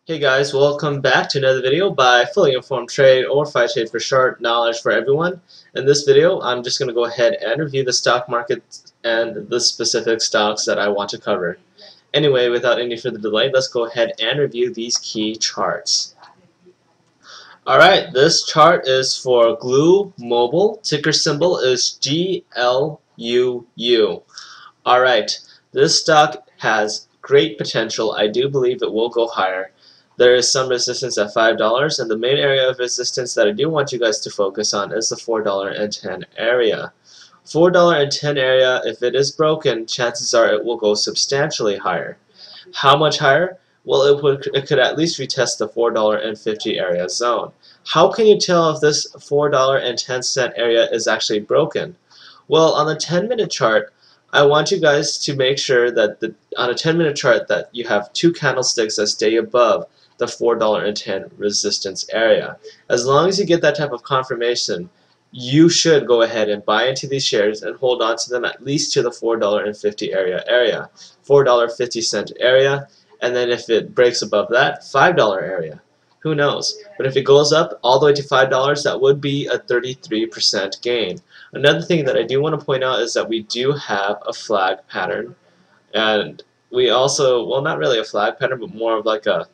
Hey guys, welcome back to another video by Fully Informed Trade, or Fitrade for short, knowledge for everyone. In this video, I'm just going to go ahead and review the stock market and the specific stocks that I want to cover. Anyway, without any further delay, let's go ahead and review these key charts. Alright, this chart is for Glue Mobile. Ticker symbol is GLUU. Alright, this stock has great potential. I do believe it will go higher. There is some resistance at $5, and the main area of resistance that I do want you guys to focus on is the $4.10 area. $4.10 area, if it is broken, chances are it will go substantially higher. How much higher? Well, it could at least retest the $4.50 area zone. How can you tell if this $4.10 area is actually broken? Well, on the 10-minute chart, I want you guys to make sure that on a 10-minute chart that you have two candlesticks that stay above the $4.10 resistance area. As long as you get that type of confirmation, you should go ahead and buy into these shares and hold on to them at least to the $4.50 area, $4.50 area, and then if it breaks above that, $5 area. Who knows? But if it goes up all the way to $5, that would be a 33% gain. Another thing that I do want to point out is that we do have a flag pattern, and we also, well, not really a flag pattern, but more of like a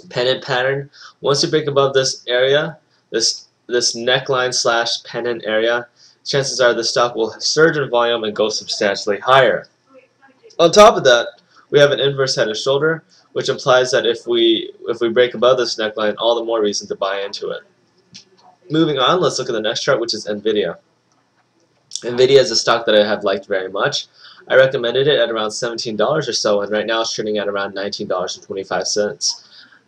pennant pattern. Once you break above this area, this neckline slash pennant area, chances are the stock will surge in volume and go substantially higher. On top of that, we have an inverse head and shoulder, which implies that if we break above this neckline, all the more reason to buy into it. Moving on, let's look at the next chart, which is NVIDIA. NVIDIA is a stock that I have liked very much. I recommended it at around $17 or so, and right now it's trading at around $19.25.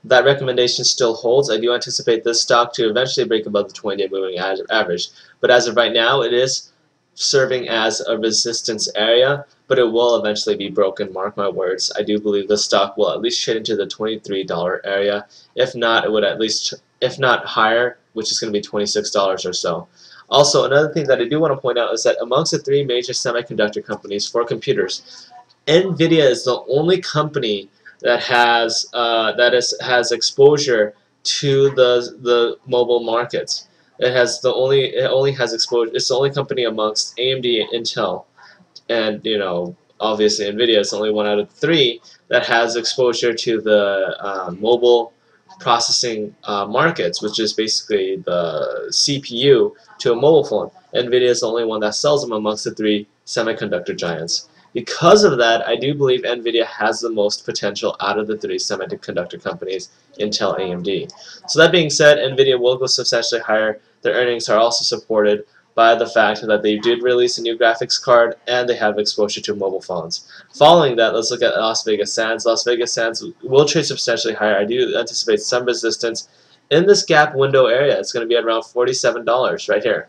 That recommendation still holds. I do anticipate this stock to eventually break above the 20-day moving average, but as of right now, it is serving as a resistance area, but it will eventually be broken, mark my words. I do believe this stock will at least trade into the $23 area. If not, it would at least, if not higher, which is going to be $26 or so. Also, another thing that I do want to point out is that amongst the three major semiconductor companies for computers, NVIDIA is the only company that has exposure to the mobile markets. It only has exposure. It's the only company amongst AMD and Intel, and obviously NVIDIA is the only one out of three that has exposure to the mobile processing markets, which is basically the CPU to a mobile phone. NVIDIA is the only one that sells them amongst the three semiconductor giants. Because of that, I do believe NVIDIA has the most potential out of the three semiconductor companies, Intel, AMD. So that being said, NVIDIA will go substantially higher. Their earnings are also supported by the fact that they did release a new graphics card and they have exposure to mobile phones. Following that, let's look at Las Vegas Sands. Las Vegas Sands will trade substantially higher. I do anticipate some resistance in this gap window area. It's going to be at around $47 right here.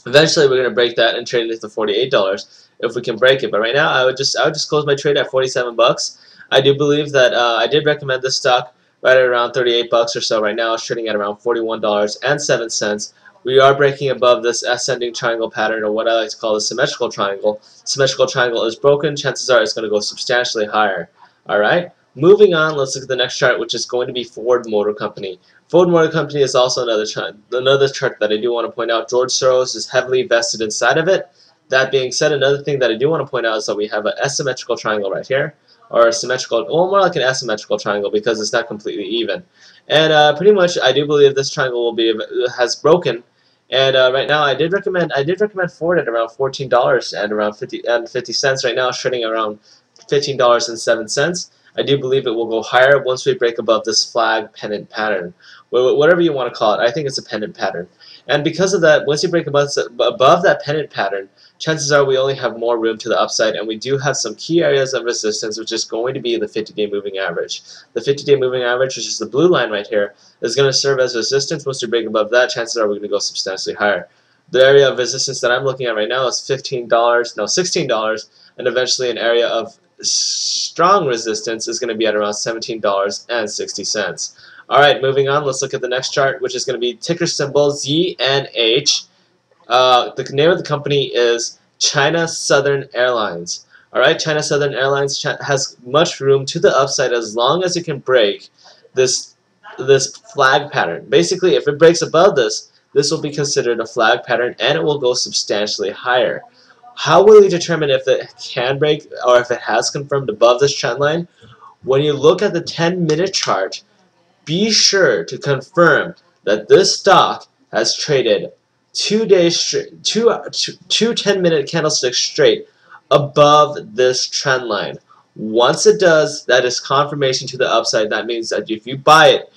Eventually, we're going to break that and trade it to $48 if we can break it. But right now, I would just close my trade at 47 bucks. I do believe that I did recommend this stock right at around 38 bucks or so. Right now, it's trading at around $41.07. We are breaking above this ascending triangle pattern, or what I like to call the symmetrical triangle. Symmetrical triangle is broken. Chances are it's going to go substantially higher. All right. Moving on, let's look at the next chart, which is going to be Ford Motor Company. Ford Motor Company is also another chart that I do want to point out. George Soros is heavily vested inside of it. That being said, another thing that I do want to point out is that we have an asymmetrical triangle right here, or a symmetrical, well, more like an asymmetrical triangle because it's not completely even. And pretty much, I do believe this triangle has broken. And right now, I did recommend Ford at around $14 and around 50 cents. Right now, it's trading around $15.07. I do believe it will go higher once we break above this flag pennant pattern. Whatever you want to call it, I think it's a pennant pattern. And because of that, once you break above that pennant pattern, chances are we only have more room to the upside, and we do have some key areas of resistance, which is going to be the 50-day moving average. The 50-day moving average, which is the blue line right here, is going to serve as resistance. Once we break above that, chances are we're going to go substantially higher. The area of resistance that I'm looking at right now is $16, and eventually an area of strong resistance is going to be at around $17.60. Alright, moving on, let's look at the next chart, which is going to be ticker symbol ZNH. The name of the company is China Southern Airlines. Alright, China Southern Airlines has much room to the upside as long as it can break this flag pattern. Basically, if it breaks above this, this will be considered a flag pattern and it will go substantially higher. How will you determine if it can break or if it has confirmed above this trend line? When you look at the 10-minute chart, be sure to confirm that this stock has traded 2 days straight, two 10-minute candlesticks straight above this trend line. Once it does, that is confirmation to the upside. That means that if you buy it,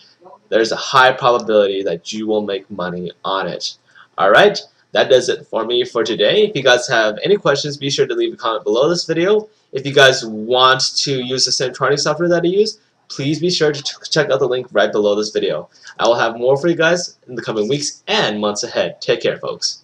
there's a high probability that you will make money on it. Alright, that does it for me for today. If you guys have any questions, be sure to leave a comment below this video. If you guys want to use the same charting software that I use, please be sure to check out the link right below this video. I will have more for you guys in the coming weeks and months ahead. Take care, folks.